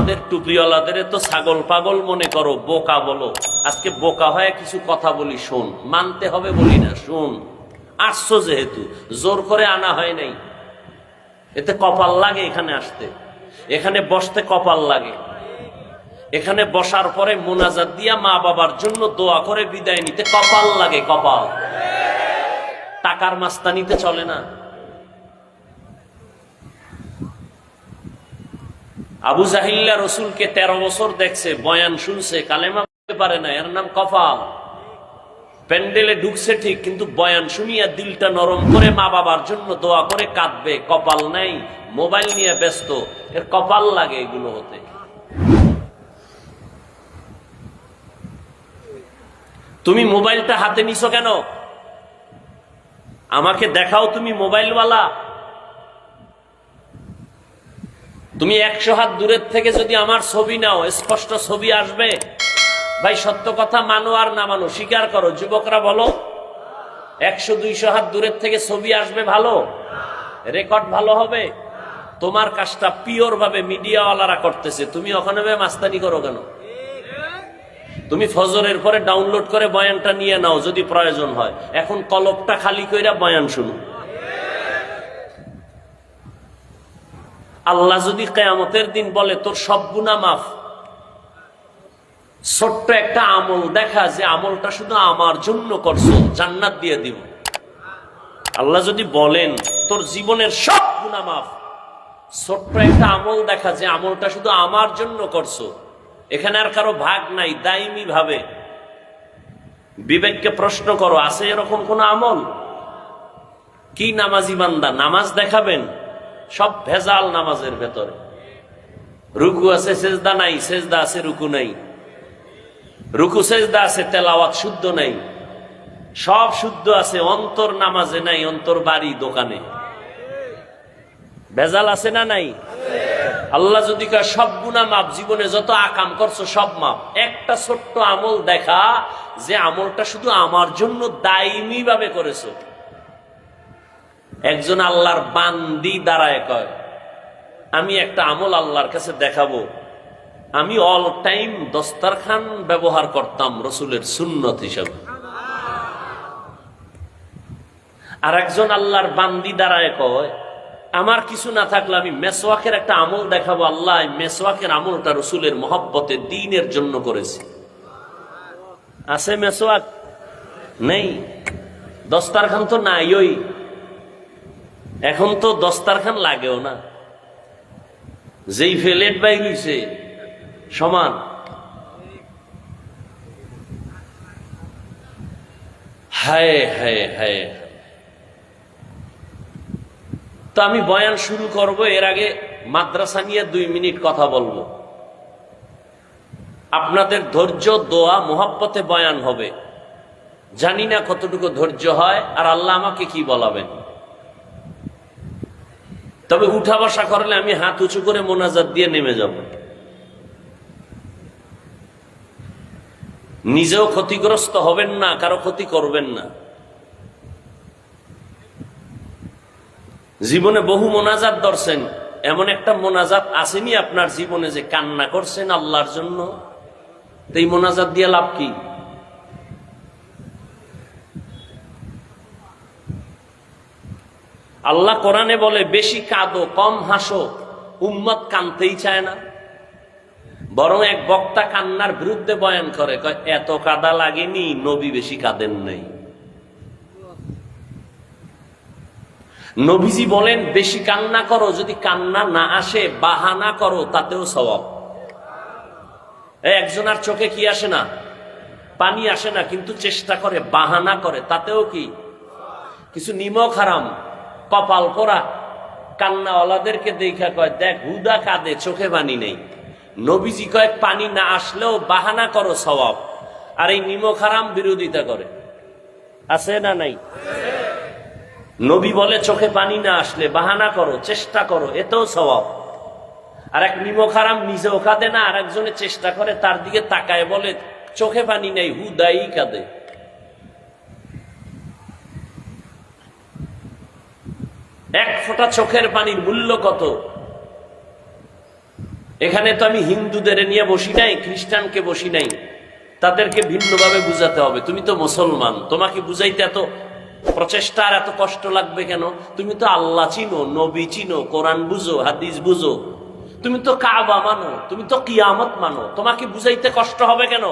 আমাদের টুপিওয়ালাদের তো ছাগল পাগল মনে করো, বোকা বলো। আজকে বোকা হয়ে কিছু কথা বলি, শোন। মানতে হবে বলি না, শোন। আসছো যেহেতু, জোর করে আনা হয় নাই। এতে কপাল লাগে এখানে আসতে, এখানে বসতে কপাল লাগে। এখানে বসার পরে মোনাজাত দিয়া মা বাবার জন্য দোয়া করে বিদায় নিতে কপাল লাগে, কপাল। টাকার মাস্তানিতে চলে না। আবু জাহিল্লা রসুলকে 13 বছর দেখছে, বয়ান শুনছে, কালেমা বলতে পারে না, এর নাম কপাল। প্যান্ডেলে ঢুকছে ঠিক, কিন্তু বয়ান শুনিয়া দিলটা নরম করে মা বাবার জন্য দোয়া করে কাঁদবে, কপাল নাই, মোবাইল নিয়ে ব্যস্ত, এর কপাল লাগে এগুলো হতে। তুমি মোবাইলটা হাতে নিছো কেন? আমাকে দেখাও তুমি মোবাইলওয়ালা। তুমি 100 হাত দূরের থেকে যদি আমার ছবি নাও, স্পষ্ট ছবি আসবে? ভাই সত্য কথা মানো আর না মানো, স্বীকার করো। যুবকরা বলো, 100-200 হাত দূরের থেকে ছবি আসবে ভালো? রেকর্ড ভালো হবে? তোমার কাজটা পিওর ভাবে মিডিয়াওয়ালারা করতেছে, তুমি ওখানে মাস্তানি করো কেন? তুমি ফজরের পরে ডাউনলোড করে বয়ানটা নিয়ে নাও যদি প্রয়োজন হয়। এখন কলবটা খালি কইরা বয়ান শুনো। আল্লাহ যদি কিয়ামতের দিন বলে তোর সব গুনাহ মাফ, ছোট্ট একটা আমল দেখা যে আমলটা শুধু আমার জন্য করছো, জান্নাত দিয়ে দিব। আল্লাহ যদি বলেন তোর জীবনের সব গুনাহ মাফ, ছোট্ট একটা আমল দেখা যে আমলটা শুধু আমার জন্য করছো, এখানে আর কারো ভাগ নাই, দাইমি ভাবে। বিবেককে প্রশ্ন করো, আছে এরকম কোন আমল? কি নামাজি বান্দা নামাজ দেখাবেন? সব ভেজাল নামাজের ভেতরে। রুকু আছে সেজদা নাই, সেজদা আছে রুকু নাই, রুকু সেজদা আছে তেলাওয়াত শুদ্ধ নাই। সব শুদ্ধ আছে, অন্তর নামাজে নাই, অন্তর বাড়ি দোকানে। ভেজাল আছে না নাই? আল্লাহ যদি কয় সব গুনাহ মাপ, জীবনে যত আকাম করছো সব মাপ, একটা ছোট্ট আমল দেখা যে আমলটা শুধু আমার জন্য দায়মি ভাবে করেছো। একজন আল্লাহর বান্দি দাঁড়ায় কয়, আমি একটা আমল আল্লাহর কাছে দেখাবো, আমি অল টাইম দস্তরখান ব্যবহার করতাম রসুলের সুন্নত হিসাবে। আর একজন আল্লাহর বান্দি দাঁড়ায় কয়, আমার কিছু না থাকলে আমি মেসওয়াকের একটা আমল দেখাবো, আল্লাহ মেসওয়াকের আমলটা রসুলের মহব্বতে দ্বীনের জন্য করেছি। আছে মেসওয়াক? নেই। দস্তারখান তো নাই। ওই এখন তো দস্তারখান লাগেও না, যেই ফেলেট বাই হইছে সমান। হায় হায় হায়। তো আমি বয়ান শুরু করব, এর আগে মাদ্রাসা নিয়ে 2 মিনিট কথা বলবো। আপনাদের ধৈর্য, দোয়া, মোহাব্বতে বয়ান হবে। জানি না কতটুকু ধৈর্য হয় আর আল্লাহ আমাকে কি বলাবেন। তবে উঠা বসা করলে আমি হাত উঁচু করে মোনাজাত দিয়ে নেমে যাব। নিজেও ক্ষতিগ্রস্ত হবেন না, কারো ক্ষতি করবেন না। জীবনে বহু মোনাজাত ধরছেন, এমন একটা মোনাজাত আসেনি আপনার জীবনে যে কান্না করছেন আল্লাহর জন্য? এই মোনাজাত দিয়ে লাভ কি? আল্লাহ কোরআনে বলে বেশি কাঁদো কম হাসো। উম্মত কানতেই চায় না, বরং এক বক্তা কান্নার বিরুদ্ধে বয়ান করে, কয় এত কাদা লাগেনি, নবী বেশি কাঁদেন নাই। নবীজি বলেন বেশি কান্না করো, যদি কান্না না আসে বাহানা করো, তাতেও সওয়াব। একজনের চোখে কি আসে না? পানি আসে না, কিন্তু চেষ্টা করে, বাহানা করে, তাতেও কি? কিছু নিমক হারাম, কপাল পোড়া কান্নাওয়ালাদেরকে দেখা কয় দেখ হুদা কাঁদে, চোখে পানি নেই। নবীজি কয় পানি না আসলেও বাহানা করো, সওয়াব। আর এই নিমক হারাম বিরোধিতা করে। আছে না নাই? নবী বলে চোখে পানি না আসলে বাহানা করো, চেষ্টা করো, এতেও সওয়াব। আর এক নিমক হারাম নিজেও কাঁদে না, আর একজনে চেষ্টা করে, তার দিকে তাকায় বলে চোখে পানি নেই, হুদাই কাঁদে। এক ফোঁটা চোখের পানির মূল্য কত? এখানে তো আমি হিন্দুদের নিয়ে বসি নাই, খ্রিস্টানকে বসি নাই, তাদেরকে ভিন্নভাবে বুঝাতে হবে। তুমি তো মুসলমান, তোমাকে বুঝাইতে এত প্রচেষ্টা আর এত কষ্ট লাগবে কেন? তুমি তো আল্লাহ চিনো, নবী চিনো, কোরআন বুঝো, হাদিস বুঝো, তুমি তো কাবা মানো, তুমি তো কিয়ামত মানো, তোমাকে বুঝাইতে কষ্ট হবে কেন?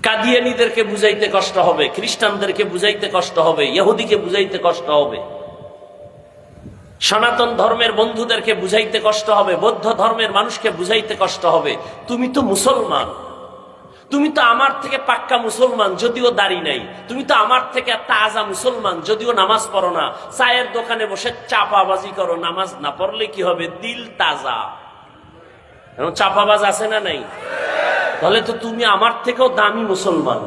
কাদিয়ানীদেরকে বুঝাইতে কষ্ট হবে, খ্রিস্টানদেরকে বুঝাইতে কষ্ট হবে, ইহুদিকে বুঝাইতে কষ্ট হবে, সনাতন ধর্মের বন্ধুদেরকে বুঝাইতে কষ্ট হবে, বৌদ্ধ ধর্মের মানুষকে বুঝাইতে কষ্ট হবে। তুমি তো মুসলমান, তুমি তো আমার থেকে পাক্কা মুসলমান যদিও দাড়ি নাই, তুমি তো আমার থেকে তাজা মুসলমান যদিও নামাজ পড়ো না, চায়ের দোকানে বসে চাপাবাজি করো, নামাজ না পড়লে কি হবে? দিল তাজা। চাপাবাজ আছে না নাই? তাহলে তো তুমি আমার থেকেও দামি মুসলমান,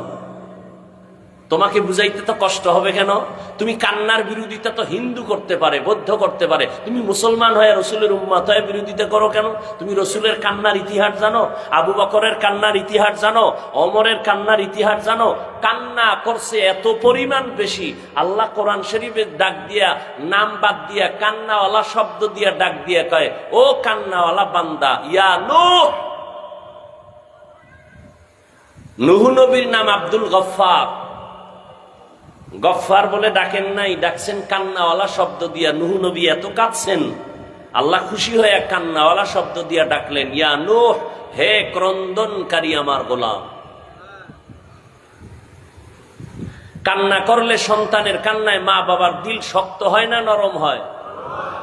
তোমাকে বুঝাইতে তো কষ্ট হবে কেন? তুমি কান্নার বিরোধিতা তো হিন্দু করতে পারে, বৌদ্ধ করতে পারে, তুমি মুসলমান হয়ে রসুলের উম্মত হয়ে বিরোধিতা করো কেন? তুমি রসুলের কান্নার ইতিহাস জানো? আবু বকরের কান্নার ইতিহাস জানো? ওমরের কান্নার ইতিহাস জানো? কান্না করছে এত পরিমাণ বেশি, আল্লাহ কোরআন শরীফের ডাক দিয়া, নাম বাদ দিয়া, কান্নাওয়ালা শব্দ দিয়া ডাক দিয়া কয়, ও কান্নাওয়ালা বান্দা, ইয়া নূহ। নূহ নবীর নাম আব্দুল গফফার, গফফার বলে ডাকেন নাই, ডাকছেন কান্নাওয়ালা শব্দ দিয়া। নূহ নবী এত কাঁদছেন, আল্লাহ খুশি হয়ে কান্নাওয়ালা শব্দ দিয়া ডাকলেন, ইয়া নূহ, হে ক্রন্দনকারী আমার গোলাম। কান্না করলে, সন্তানের কান্নায় মা বাবার দিল শক্ত হয় না নরম হয়?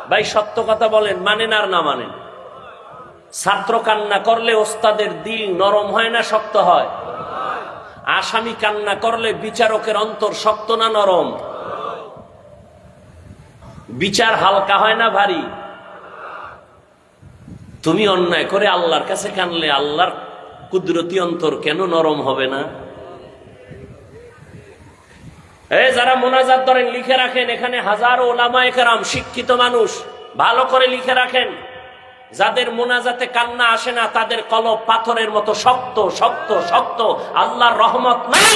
ভাই সত্য কথা বলেন, মানেন আর না মানেন? ছাত্র কান্না করলে ওস্তাদের দিল নরম হয় না শক্ত হয়? আসামি কান্না করলে বিচারকের অন্তর শক্ত না নরম? বিচার হালকা হয় না ভারী? তুমি অন্যায় করে আল্লাহর কাছে কানলে আল্লাহর কুদরতি অন্তর কেন নরম হবে না? যারা মোনাজাত ধরেন, লিখে রাখেন, এখানে হাজারো ওলামায়ে কেরাম, শিক্ষিত মানুষ, ভালো করে লিখে রাখেন, যাদের মোনাজাতে কান্না আসে না তাদের কলব পাথরের মতো শক্ত শক্ত শক্ত, আল্লাহর রহমত নাই।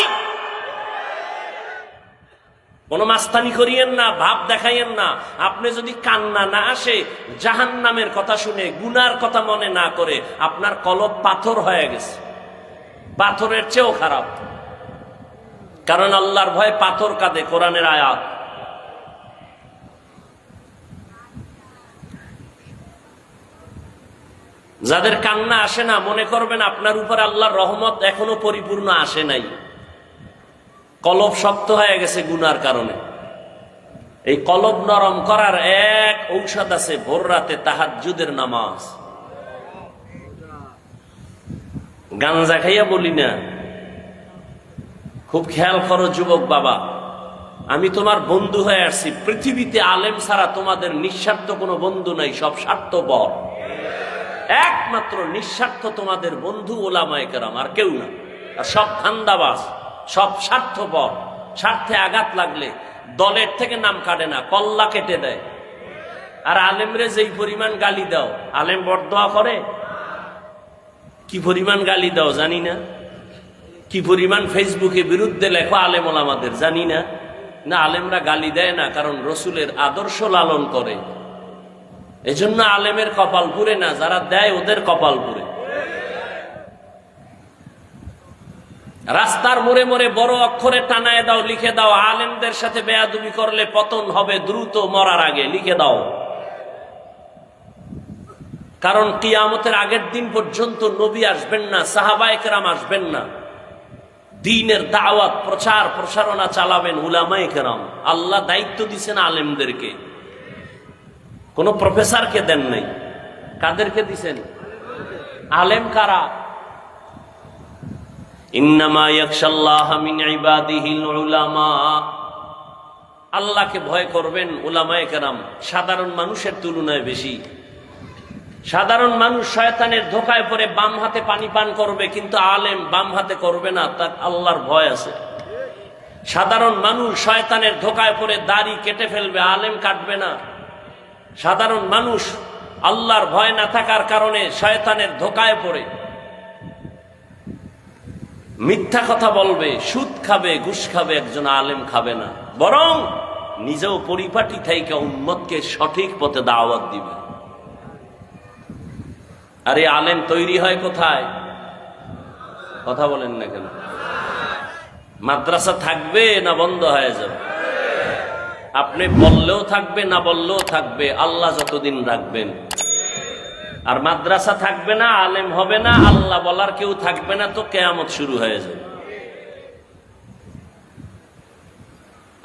কোন মাস্তানি করিয়েন না, ভাব দেখাইয়েন না। আপনি যদি কান্না না আসে, জাহান্নামের কথা শুনে, গুনার কথা মনে না করে, আপনার কলব পাথর হয়ে গেছে, পাথরের চেয়েও খারাপ। কারণ আল্লাহর ভয়ে পাথর কাঁদে, কোরআনের আয়াত। যাদের কান্না আসে না, মনে করবেন আপনার উপর আল্লাহর রহমত এখনো পরিপূর্ণ আসে নাই, কলব শক্ত হয়ে গেছে গুনার কারণে। এই কলব নরম করার এক ঔষধ আছে, ভোর রাতে তাহাজ্জুদের নামাজ। গাঞ্জা খাইয়া বলি না, খুব খেয়াল করো যুবক বাবা, আমি তোমার বন্ধু হয়ে আসছি। পৃথিবীতে আলেম ছাড়া তোমাদের নিঃস্বার্থ কোনো বন্ধু নাই, সব স্বার্থপর। একমাত্র নিঃস্বার্থ তোমাদের বন্ধু ওলামায়ে কেরাম, আর কেউ না। আর সব ধান্দাবাজ, সব স্বার্থপর। স্বার্থে আঘাত লাগলে দলের থেকে নাম কাটে না, কল্লা কেটে দেয়। আর আলেমরে যেই পরিমাণ গালি দাও, আলেম বরদোয়া করে? কি পরিমাণ গালি দাও জানি না, কি পরিমাণ ফেসবুকে বিরুদ্ধে লেখো আলেম ওলামাদের জানি না। না, আলেমরা গালি দেয় না, কারণ রসুলের আদর্শ লালন করে। এজন্য আলেমের কপাল পুরে না, যারা দেয় ওদের কপাল পুরে। রাস্তার মোড়ে মোড়ে বড় অক্ষরে টানায় দাও, লিখে দাও, আলেমদের সাথে বেয়াদবি করলে পতন হবে দ্রুত, মরার আগে লিখে দাও। কারণ কিয়ামতের আগের দিন পর্যন্ত নবী আসবেন না, সাহাবায়ে কেরাম আসবেন না। দ্বীনের দাওয়াত, প্রচার প্রসারণা চালাবেন উলামায়ে কেরাম। আল্লাহ দায়িত্ব দিয়েছেন আলেমদেরকে, কোন প্রফেসরকে দেন নাই। কাদেরকে দিছেন? আলেম কারা? ইন্নামা ইয়াখশাল্লাহ মিন ইবাদিহিল উলামা। আল্লাহকে ভয় করবেন উলামায়ে কেরাম সাধারণ মানুষের তুলনায় বেশি। সাধারণ মানুষ শয়তানের ধোকায় পড়ে বাম হাতে পানি পান করবে, কিন্তু আলেম বাম হাতে করবে না, তার আল্লাহর ভয় আছে। সাধারণ মানুষ শয়তানের ধোকায় পড়ে দাড়ি কেটে ফেলবে, আলেম কাটবে না। সাধারণ মানুষ আল্লাহর ভয় না থাকার কারণে শয়তানের ধোকায় পড়ে মিথ্যা কথা বলবে, সুদ খাবে, ঘুষ খাবে, একজন আলেম খাবে না, বরং নিজেও পরিপাটি থাইকা উম্মতকে সঠিক পথে দাওয়াত দিবে। আর এই আলেম তৈরি হয় কোথায়? কথা বলেন না কেন? মাদ্রাসা থাকবে না বন্ধ হয়ে যাবে? আপনি বললেও থাকবে, না বললেও থাকবে, আল্লাহ যতদিন রাখবেন। আর মাদ্রাসা থাকবে না, আলেম হবে না, আল্লাহ বলার কেউ থাকবে না, তো কিয়ামত শুরু হয়ে যাবে।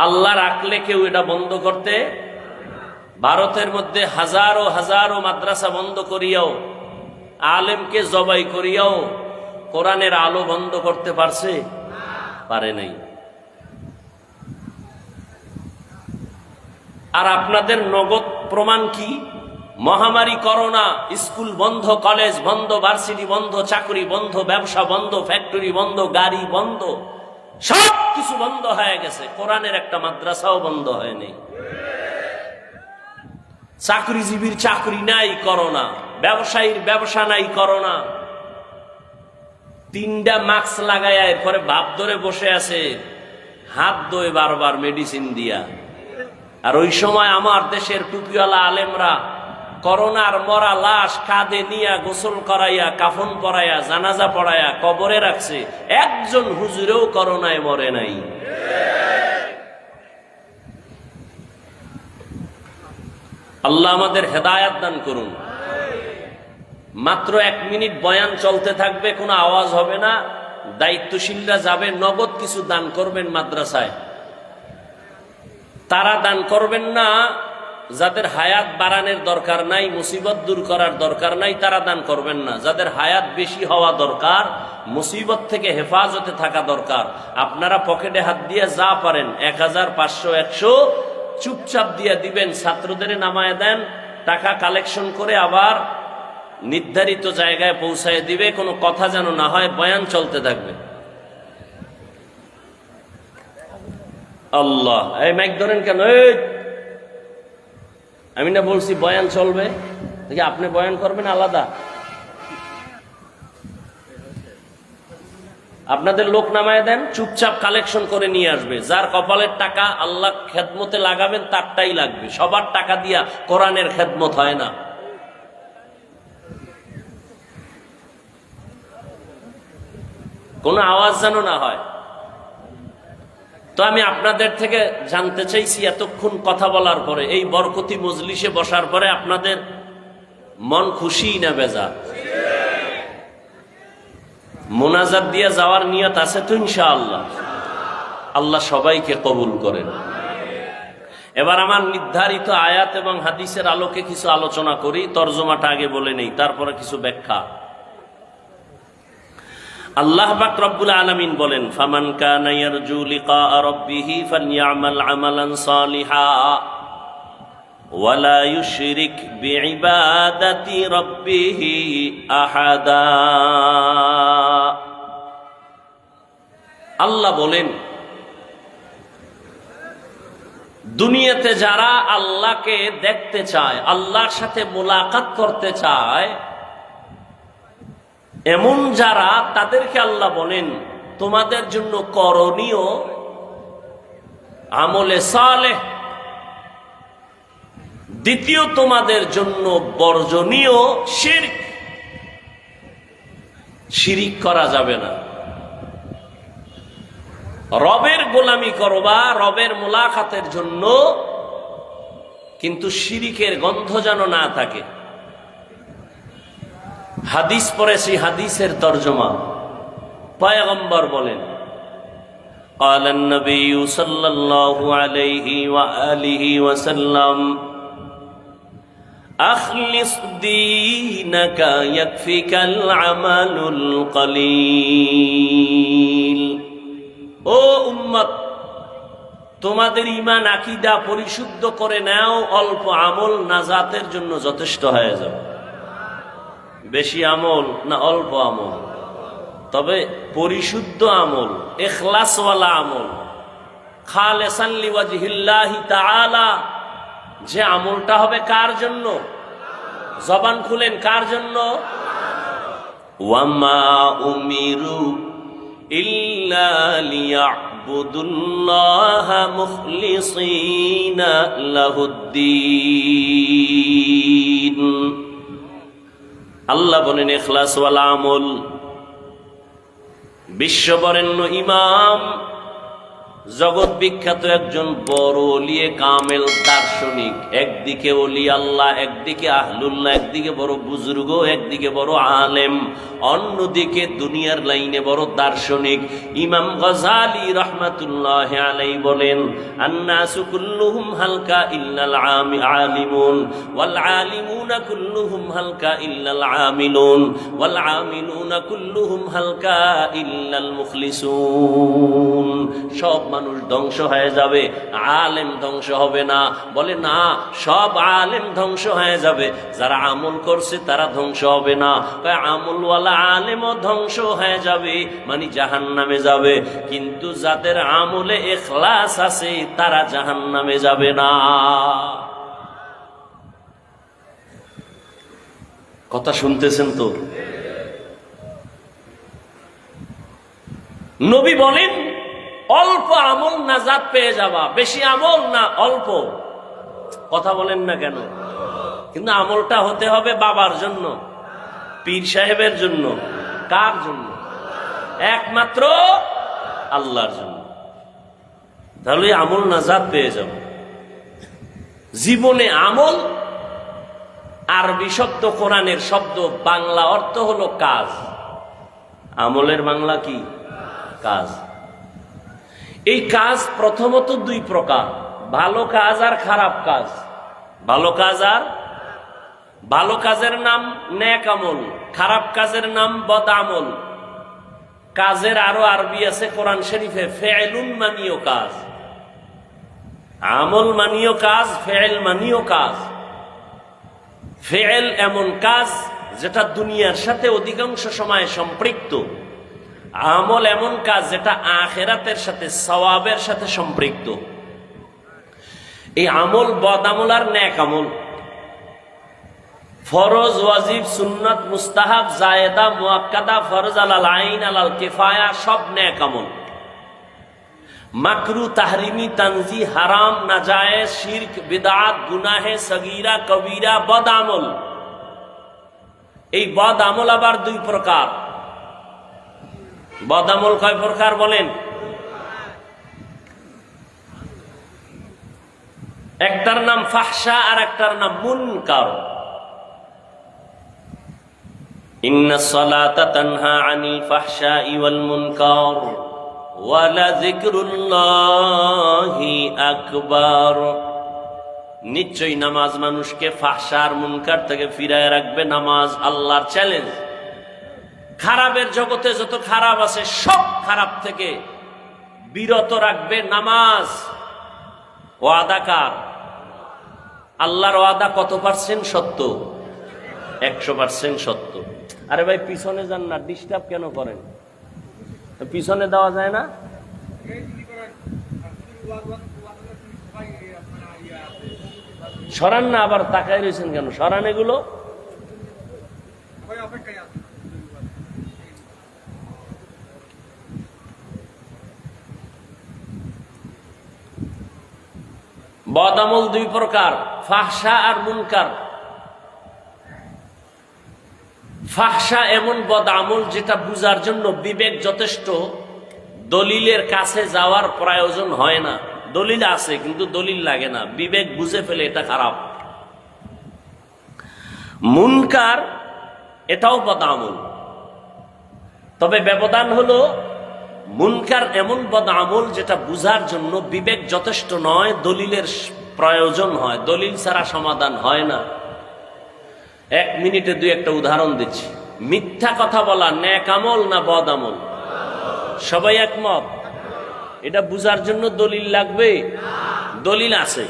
আল্লাহ রাখলে কেউ এটা বন্ধ করতে, ভারতের মধ্যে হাজারো হাজারো মাদ্রাসা বন্ধ করিয়াও, আলেমকে জবাই করিয়াও কোরআনের আলো বন্ধ করতে পারছে? পারে নাই। আর আপনাদের নগদ প্রমাণ কি? মহামারী করোনা, স্কুল বন্ধ, কলেজ বন্ধ, ভার্সিটি বন্ধ, চাকরি বন্ধ, ব্যবসা বন্ধ, ফ্যাক্টরি বন্ধ, গাড়ি বন্ধ, সব কিছু বন্ধ হয়ে গেছে। কোরআনের একটা মাদ্রাসাও বন্ধ হয়নি। চাকরিজীবীর চাকরি নাই করোনা, ব্যবসায়ীর ব্যবসা নাই করোনা। 3টা মাস্ক লাগায় এরপরে ভাব ধরে বসে আছে, হাত ধোয় বারবার মেডিসিন দিয়া। আর ওই সময় আমার দেশের টুপিওয়ালা আলেমরা করোনার মরা লাশ কাঁধে নিয়া গোসল করাইয়া, কাফন পরাইয়া, জানাজা পড়াইয়া কবরে রাখছে। একজন হুজুরেও করোনায় মরে নাই। আল্লাহ আমাদের হেদায়াত দান করুন। মাত্র 1 মিনিট বয়ান চলতে থাকবে, কোনো আওয়াজ হবে না। দায়িত্বশীলরা যাবে, নগদ কিছু দান করবেন মাদ্রাসায়। তারা দান করবেন না যাদের হায়াত বাড়ানোর দরকার নাই, মুসিবত দূর করার দরকার নাই, তারা দান করবেন না। যাদের হায়াত বেশি হওয়া দরকার, মুসিবত থেকে হেফাজতে থাকা দরকার, আপনারা পকেটে হাত দিয়ে যা পারেন 1000, 500, 100 চুপচাপ দিয়ে দিবেন। ছাত্রদের নামায় দেন, টাকা কালেকশন করে আবার নির্ধারিত জায়গায় পৌঁছায় দিবে। কোনো কথা যেন না হয়, বয়ান চলতে থাকবে। আল্লাহ, এই মাইক ধরেন কেন? আমি না বলছি বয়ান চলবে, দেখি আপনি বয়ান করবেন আলাদা। আপনাদের লোক নামায় দেন, চুপচাপ কালেকশন করে নিয়ে আসবে। যার কপালের টাকা আল্লাহ খেদমতে লাগাবেন তারটাই লাগবে। সবার টাকা দিয়া কোরআনের খেদমত হয় না। কোনো আওয়াজ যেন না হয়। তো আমি আপনাদের থেকে জানতে চাইছি, এতক্ষণ কথা বলার পরে, এই বরকতি মজলিসে বসার পরে আপনাদের মন খুশি না বেজার? মোনাজাত দিয়ে যাওয়ার নিয়ত আছে তো ইনশাআল্লাহ? আল্লাহ সবাইকে কবুল করেন। এবার আমার নির্ধারিত আয়াত এবং হাদিসের আলোকে কিছু আলোচনা করি। তরজমাটা আগে বলে নেই, তারপরে কিছু ব্যাখ্যা। আল্লাহ পাক রব্বুল আলামিন বলেন, ফামান কানা ইয়ারজু লিকা রাব্বিহি ফালইআমাল আমালান সালিহা ওয়া লা ইউশরিক বিইবাদাতি রাব্বিহি আহাদা। আল্লাহ বলেন, দুনিয়াতে যারা আল্লাহকে দেখতে চায়, আল্লাহর সাথে মোলাকাত করতে চায়, এমন যারা, তাদেরকে আল্লাহ বলেন তোমাদের জন্য করণীয় আমলে সালেহ, দ্বিতীয় তোমাদের জন্য বর্জনীয় শিরক। শিরিক করা যাবে না। রবের গোলামি করবা, রবের মোলাকাতের জন্য, কিন্তু শিরিকের গন্ধ যেন না থাকে। হাদিস পড়েছি, হাদিসের তরজমা। পয়গম্বর বলেন, قال النبي صلى الله عليه وآله وسلم أخلص دينك يكفيك العمل القليل। ও উম্মত, তোমাদের ঈমান আকীদা পরিশুদ্ধ করে নাও, অল্প আমল নাজাতের জন্য যথেষ্ট হয়ে যাবে। বেশি আমল না অল্প আমল, তবে পরিশুদ্ধ আমল, ইখলাসওয়ালা আমল, খালিসান লিওয়াজহিল্লাহি তাআলা। যে আমলটা হবে কার জন্য? জবান খুলেন, কার জন্য? ওয়ামা উমিরু ইল্লা লিয়াবুদুল্লাহা মুখলিসিনা লাহুদ্দীন। আল্লাহ বলেন ইখলাস ওয়াল আমল। বিশ্ববরেণ্য ইমাম, জগৎ বিখ্যাত একজন বড় ওলিয়ে কামেল দার্শনিক, একদিকে ওলি আল্লাহ, একদিকে আহলুল্লাহ, একদিকে বড় বুজুর্গ, একদিকে বড় আলেম, অন্যদিকে দুনিয়ার লাইনে বড় দার্শনিক ইমাম গজালি রাহমাতুল্লাহি আলাইহি বলেন, আন্নাসু কুল্লুহুম হালকা ইল্লাল আলিমুন ওয়াল আলিমুনা কুল্লুহুম হালকা ইল্লাল আমিলুন ওয়াল আমিলুনা কুল্লুহুম হালকা ইল্লাল মুখলিসুন। সব মানুষ ধ্বংস হয়ে যাবে, আলেম ধ্বংস হবে না। বলে না, সব আলেম ধ্বংস হয়ে যাবে, যারা আমল করছে তারা ধ্বংস হবে না। আমলওয়ালা আলেমও ধ্বংস হয়ে যাবে, মানে জাহান্নামে যাবে, কিন্তু যাদের আমলে ইখলাস আছে তারা জাহান্নামে যাবে না। কথা শুনতেছেন তো? নবী বলেন অল্প আমল নাজাত পেয়ে যাবা, বেশি আমল না, অল্প। কথা বলেন না কেন? কিন্তু আমলটা হতে হবে বাবার জন্য, পীর সাহেবের জন্য। কার জন্য? একমাত্র আল্লাহর জন্য। তাহলে আমল নাজাত পেয়ে যাব। জীবনে আমল আরবি শব্দ, কোরআনের শব্দ, বাংলা অর্থ হলো কাজ। আমলের বাংলা কি? কাজ। এই কাজ প্রথমত দুই প্রকার, ভালো কাজ আর খারাপ কাজ। ভালো কাজ আর ভালো কাজের নাম নেক আমল, খারাপ কাজের নাম বদ আমল। কাজের আরো আরবি আছে কোরআন শরীফে, ফেয়েলুন মানিও কাজ। আমল মানিও কাজ, ফেয়েল মানিও কাজ। ফেয়েল এমন কাজ যেটা দুনিয়ার সাথে অধিকাংশ সময় সম্পৃক্ত। আমল এমন কাজ যেটা আখিরাতের সাথে, সওয়াবের সাথে সম্পৃক্ত। এই আমল বদ আমল আর নেক আমল, ফরজ, ওয়াজিব, সুন্নাত, মুস্তাহাব, জায়েদা, মুআক্কাদা, ফরজ আলাল আইন, আলাল কিফায়া, সব নেক আমল। মাকরু, তাহরিমি, তানজি, হারাম, নাজায়েজ, শিরক, বিদআত, গুনাহে সগীরা, কবীরা, বদ আমল। এই বদ আমল আবার দুই প্রকার। বদ আমল কয় প্রকার বলেন? একটার নাম ফাহশা আর একটার নাম মুনকার। ইন্নাস সালাতা তানহা আনিল ফাহশাই ওয়াল মুনকার ওয়া লাযিকরুল্লাহি আকবার। নিশ্চয়ই নামাজ মানুষকে ফাহশা আর মুনকার থেকে ফিরায় রাখবে। নামাজ আল্লাহর চ্যালেঞ্জ। খারাপের জগতে যত খারাপ আছে সব খারাপ থেকে বিরত রাখবে নামাজ। ওয়াদা কার? আল্লাহর ওয়াদা কত পার্সেন্ট সত্য? 100% সত্য। আরে ভাই পিছনে যান না, ডিস্টার্ব কেন করেন? পিছনে দেওয়া যায় না? সরান না, আবার তাকাই রয়েছেন কেন? সরান এগুলো। বদ আমল দুই প্রকার, ফাহশা আর মুনকার। ফাহশা এমন বদ আমল যেটা বুঝার জন্য বিবেক যথেষ্ট, দলিলের কাছে যাওয়ার প্রয়োজন হয় না। দলিল আছে কিন্তু দলিল লাগে না, বিবেক বুঝে ফেলে এটা খারাপ। মুনকার এটাও বদ আমল, তবে ব্যবধান হলো মুনকার এমন বদ আমল যেটা বুঝার জন্য বিবেক যথেষ্ট নয়, দলিলের প্রয়োজন হয়। দলিল ছাড়া সমাধান হয় না। 1 মিনিটে দুই একটা উদাহরণ দিচ্ছি। মিথ্যা কথা বলা নেক আমল না বদ আমল? সবাই একমত? এটা বুঝার জন্য দলিল লাগবে? দলিল আছে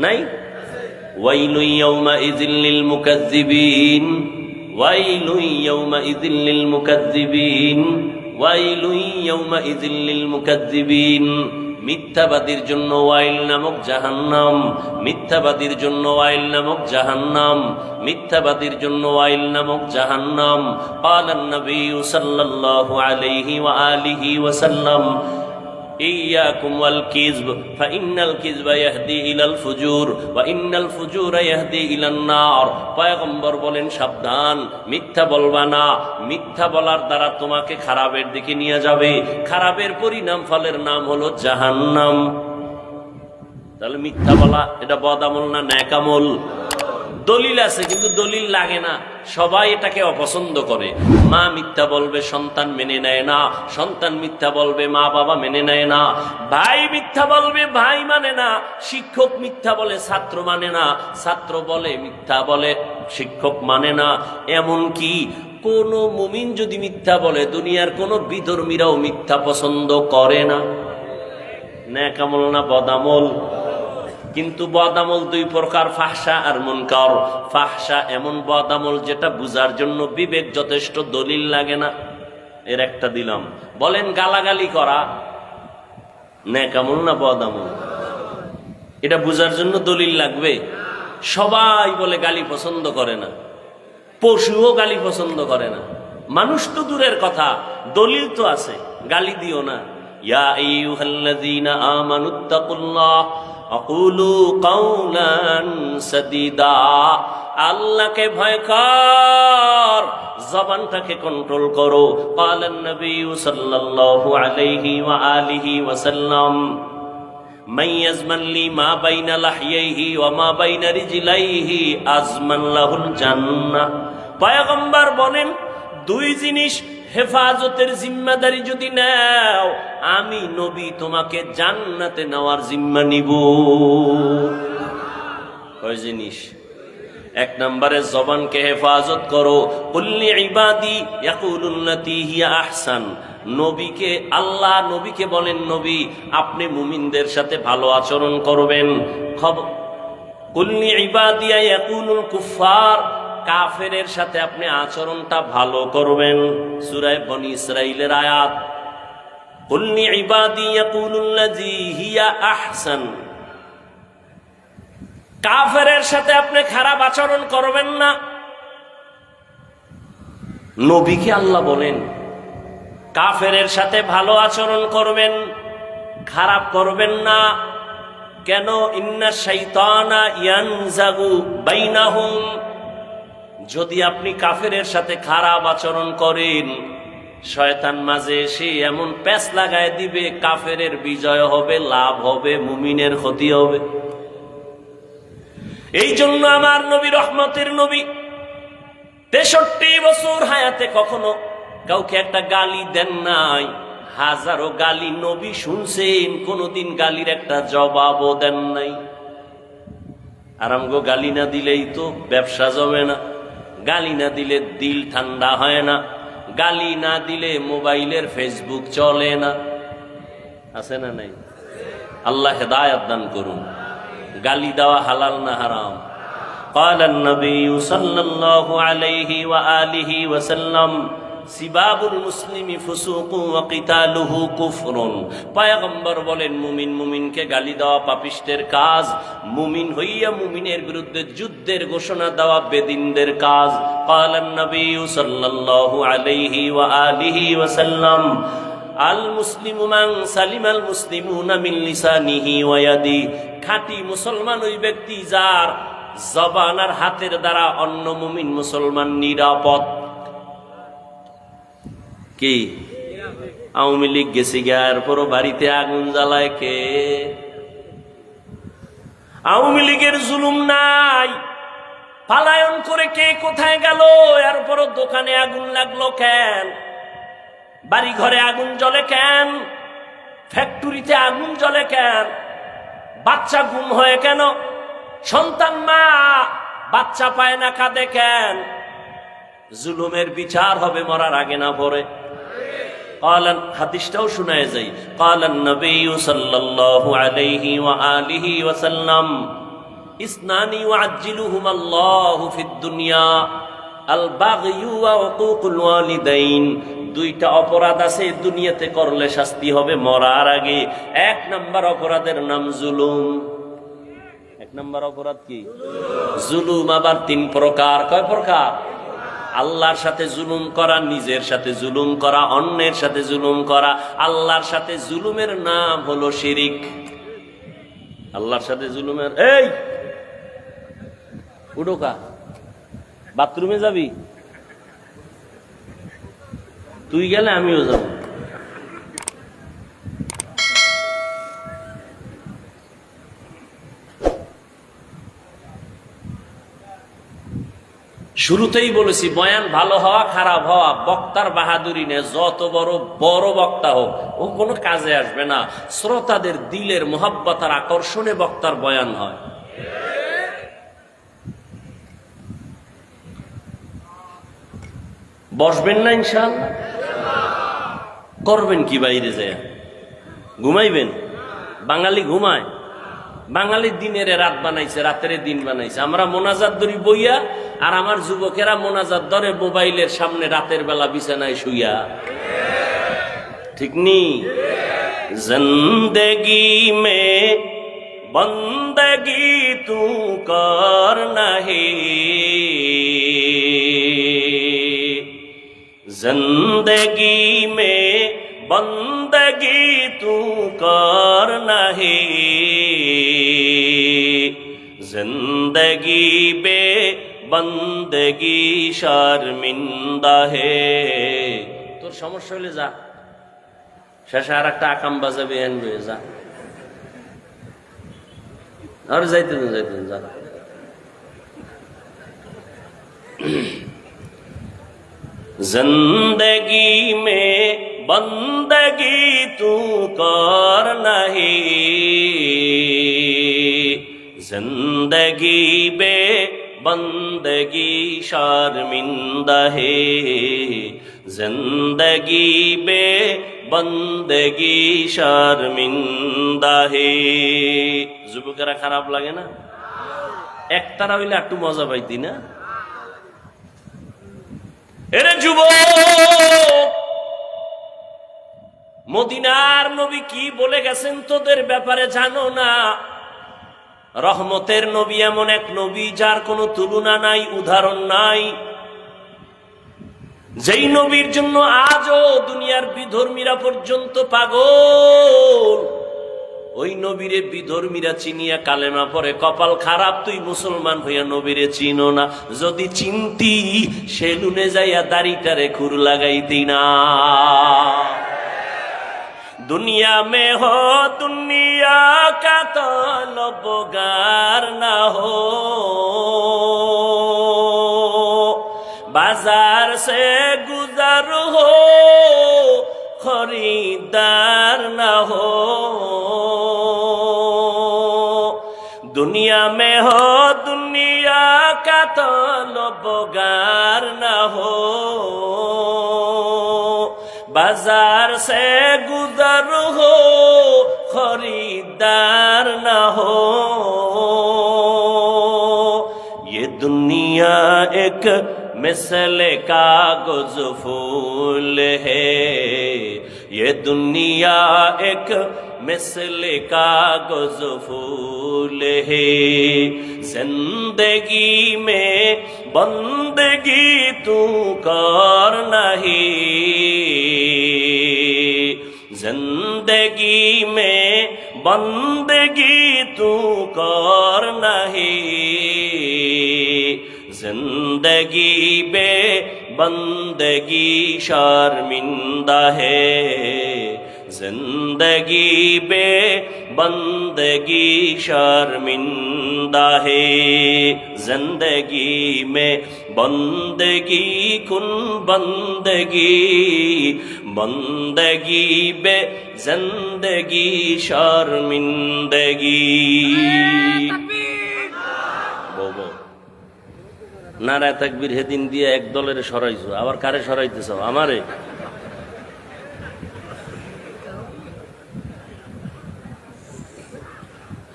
নাই? ওয়াইলু ইয়াউমাইযিল লিল মুকাজ্জিবিন, ওয়াইলু ইয়াউমাইযিল লিল মুকাজ্জিবিন, ওয়াইলু ইয়াউমাইযিল লিল মুকাজ্জিবিন। মিথ্যাবাদীর জন্য ওয়াইল নামক জাহান্নাম, মিথ্যাবাদীর জন্য ওয়াইল নামক জাহান্নাম, মিথ্যাবাদীর জন্য ওয়াইল নামক জাহান্নাম। ক্বালান নবী সাল্লাল্লাহু আলাইহি ওয়া আলিহি ওয়া সাল্লাম, ইয়াকুম ওয়াল কিযব ফাইন্নাল কিযবা ইয়াহদি ইলাল ফুজুর ওয়া ইন্নাল ফুজুরা ইয়াহদি ইলান নার। পয়গম্বর বলেন সাবধান, মিথ্যা বলবা না, মিথ্যা বলার দ্বারা তোমাকে খারাপের দিকে নিয়ে যাবে, খারাপের পরিণাম ফলের নাম হলো জাহান্নাম। তাহলে মিথ্যা বলা এটা বদ আমল না নেক আমল? দলিল আছে কিন্তু দলিল লাগে না, সবাই এটাকে অপছন্দ করে। মা মিথ্যা বলবে সন্তান মেনে নেয় না, সন্তান মিথ্যা বলবে মা বাবা মেনে নেয় না, ভাই মিথ্যা বলবে ভাই মানে না, শিক্ষক মিথ্যা বলে ছাত্র মানে না, ছাত্র বলে মিথ্যা বলে শিক্ষক মানে না। এমন কি কোন মুমিন যদি মিথ্যা বলে দুনিয়ার কোন বিধর্মীরাও মিথ্যা পছন্দ করে না। নেক আমল না বদ আমল? কিন্তু বদ আমল দুই প্রকার, ফাহশা আর মুনকার। ফাহশা এমন বদ আমল যেটা বুঝার জন্য বিবেক যথেষ্ট, দলিল লাগে না। এর একটা দিলাম, বলেন গালাগালি করা নেক আমল না বদ আমল? এটা বুঝার জন্য দলিল লাগবে। সবাই বলে গালি পছন্দ করে না, পশুও গালি পছন্দ করে না, মানুষ তো দূরের কথা, দলিল তো আছে, গালি দিও না। ইয়া আইয়ুহাল্লাযীনা আমানুত্তাকুল্লাহ আকুলু কাওলান সাদীদা। আল্লাহকে ভয় কর, জবানটাকে কন্ট্রোল করো। ক্বালান নবী সাল্লাল্লাহু আলাইহি ওয়া আলিহি ওয়াসাল্লাম মান ইয়াজমান লি মা বাইনা লাহইহি ওয়া মা বাইনা রিজলাইহি আজমান লাহুল জান্নাহ। পয়গম্বর বলেন দুই জিনিস হেফাজতের জিম্মাদারি যদি নাও, আমি নবী তোমাকে জান্নাতে নেওয়ার জিম্মা নিব। কয় জিনিস? এক নম্বরে জবানকে হেফাজত করো। কুল্লি ইবাদি ইয়াকুলুল্লাতী হিয়া আহসান। নবীকে আল্লাহ নবীকে বলেন নবী আপনি মুমিনদের সাথে ভালো আচরণ করবেন। কুল্লি ইবাদিয়া ইয়াকুলুল কুফার, কাফেরের সাথে আপনি আচরণটা ভালো করবেন। সূরা বনী ইসরাঈলের আয়াত। কুল্লি ইবাদি ইয়াকুলুল্লাযী হিয়া আহসান। কাফেরের সাথে আপনি খারাপ আচরণ করবেন না। নবীকে আল্লাহ বলেন কাফেরের সাথে ভালো আচরণ করবেন, খারাপ করবেন না। কেন? ইন্না শাইতানা ইয়ানজাগু বাইনাহুম। যদি আপনি কাফেরের সাথে খারাপ আচরণ করেন, শয়তান মাঝে এসে এমন প্যাঁচ লাগায় দিবে, কাফেরের বিজয় হবে, লাভ হবে, মুমিনের ক্ষতি হবে। এই জন্য আমার নবী রহমতের নবী 63 বছর হায়াতে কখনো কাউকে একটা গালি দেন নাই। হাজারো গালি নবী শুনছেন, কোনদিন গালির একটা জবাবও দেন নাই। আরামগো গালি না দিলেই তো ব্যবসা জমে না, গালি না দিলে দিল ঠান্ডা হয় না, গালি না দিলে মোবাইলের ফেসবুক চলে না। আছে না নাই? আল্লাহ হেদায়েত দান করুন। গালি দেওয়া হালাল না হারাম? ক্বালান নবী সাল্লাল্লাহু আলাইহি ওয়া আলিহি ওয়া সাল্লাম সিবাবুল মুসলিমি ফুসুকু ওয়া কিতালুহু কুফরুন। পয়গম্বর বলেন মুমিন মুমিনকে গালি দেওয়া পাপিষ্টের কাজ, মুমিন হইয়া মুমিনের বিরুদ্ধে যুদ্ধের ঘোষণা দেওয়া বেদিনদের কাজ। ক্বালান নবী সাল্লাল্লাহু আলাইহি ওয়া আলিহি ওয়া সাল্লাম আল মুসলিমু মান সালিমাল মুসলিমুনা মিন লিসানিহি ওয়া ইয়াদি। খাঁটি মুসলমান ওই ব্যক্তি যার জবান আর হাতের দ্বারা অন্য মুমিন মুসলমান নিরাপদ। কি আওয়ামী লীগ গেছে গার পর বাড়িতে আগুন জ্বালায় কে? আওয়ামী লীগের জুলুম নাই, পালায়ন করে কে কোথায় গেল? এরপর দোকানে আগুন লাগলো কেন? বাড়ি ঘরে আগুন জ্বলে কেন? ফ্যাক্টরিতে আগুন জ্বলে কেন? বাচ্চা গুম হয়ে কেন? সন্তান মা বাচ্চা পায় না, কাঁদে কেন? জুলুমের বিচার হবে মরার আগে না পরে। ক্বালান, হাদিসটাও শোনায় যাই। ক্বালান নবী সাল্লাল্লাহু আলাইহি ওয়া আলিহি ওয়া সাল্লাম ইসনানি ওয়াজ্জিলুহুম আল্লাহু ফিদ দুনিয়া আল বাগয়ু ওয়া উকুকুল ওয়ালিদাইন। দুইটা অপরাধ আছে দুনিয়াতে করলে শাস্তি হবে মরার আগে। এক নাম্বার অপরাধের নাম জুলুম। এক নাম্বার অপরাধ কি? জুলুম। আবার 3 প্রকার। কয় প্রকার? আল্লাহর সাথে জুলুম করা, নিজের সাথে জুলুম করা, অন্যের সাথে জুলুম করা। আল্লাহর সাথে জুলুমের নাম হলো শিরিক। আল্লাহর সাথে জুলুমের, এই উঠোকা, বাথরুমে যাবি? তুই গেলে আমিও যাব। শুরুতেই বলেছি, বয়ান ভালো হওয়া খারাপ হওয়া বক্তার বাহাদুরি নেই। যত বড় বড় বক্তা হোক, ও কোনো কাজে আসবে না। শ্রোতাদের দিলের মোহাব্বত আর আকর্ষণে বক্তার বয়ান হয়। বসবেন না ইনশাআল্লাহ? করবেন কি বাইরে যায়? ঘুমাইবেন? বাঙালি ঘুমায়? বাঙালি দিনের রাত বানাইছে, রাতের দিন বানাইছে। আমরা মোনাজাত ধরি বইয়া, আর আমার যুবকেরা মোনাজাত ধরে মোবাইলের সামনে রাতের বেলা বিছানায় শুইয়া। ঠিক নি? জিন্দেগি মে বন্দগি তু কর নাহি, जिंदगी में बंदगी तू कर नहीं, जिंदगी बे बंदगी शर्मिंदा है। তোর সমস্যা হলে যা, শেষে আর একটা আকাম বাজাবে, আনবে, যা। আর যাইতে যা। जिंदगी में बंदगी तू कर नहीं, जिंदगी बे बंदगी शर्मिंदा है, जिंदगी बे बंदगी शर्मिंदा है। যুবকেরা খারাপ লাগে না? একতারা হইলে একটু মজা পাইতি না? এরে যুবক, মদিনার নবী কি বলে গেছেন তোদের ব্যাপারে জানো না? রহমতের নবী এমন এক নবী যার কোনো তুলনা নাই, উদাহরণ নাই। যেই নবীর জন্য আজও দুনিয়ার বিধর্মীরা পর্যন্ত পাগল। ওই নবীরে বিধর্মীরা চিনিয়া কালেমা পরে কপাল খারাপ, তুই মুসলমান হইয়া নবীরে চিনো না। যদি চিনতি সেলুনে যাইয়া দাড়িটারে খুর লাগাইতি না। দুনিয়া মে হো দুনিয়া কা তলবগার না হো, বাজার সে গুজর হো খরিদার না হো। दुनिया में हो दुनिया का तलबगार न हो, बाजार से गुजर हो खरीदार न हो। ये दुनिया एक मिसल कागज फूल है, ये दुनिया एक मिसल कागज फूल है। जिंदगी में बंदगी तू कर नहीं, जिंदगी में बंदगी तू कर नहीं, जिंदगी बे बंदगी शर्मिंदा है, जिंदगी बे बंदगी शर्मिंदा है। जिंदगी में बंदगी कुन बंदगी, बंदगी बे जिंदगी शर्मिंदगी। নারায়ে তাকবীর হেদিন দিয়ে এক দলের সরাইছো, আবার কারে সরাইতেছ? আমারে।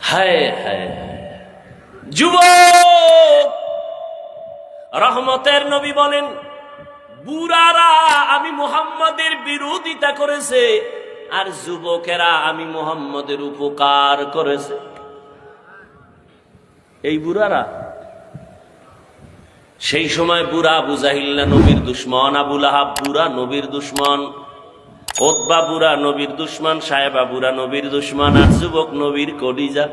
হায় হায় যুবক, রহমতের নবী বলেন, বুড়ারা আমি মুহাম্মাদের বিরোধিতা করেছে, আর যুবকেরা আমি মুহাম্মাদের উপকার করেছে। এই বুড়ারা সেই সময় বুড়া আবু জাহিল না নবীর দুশ্মন, আবু লাহাব বুড়া নবীর দুশ্মন, ওতবা বুড়া নবীর দুশ্মন, সাহেবা বুড়া নবীর দুশ্মন, আর যুবক নবীর কলিজা।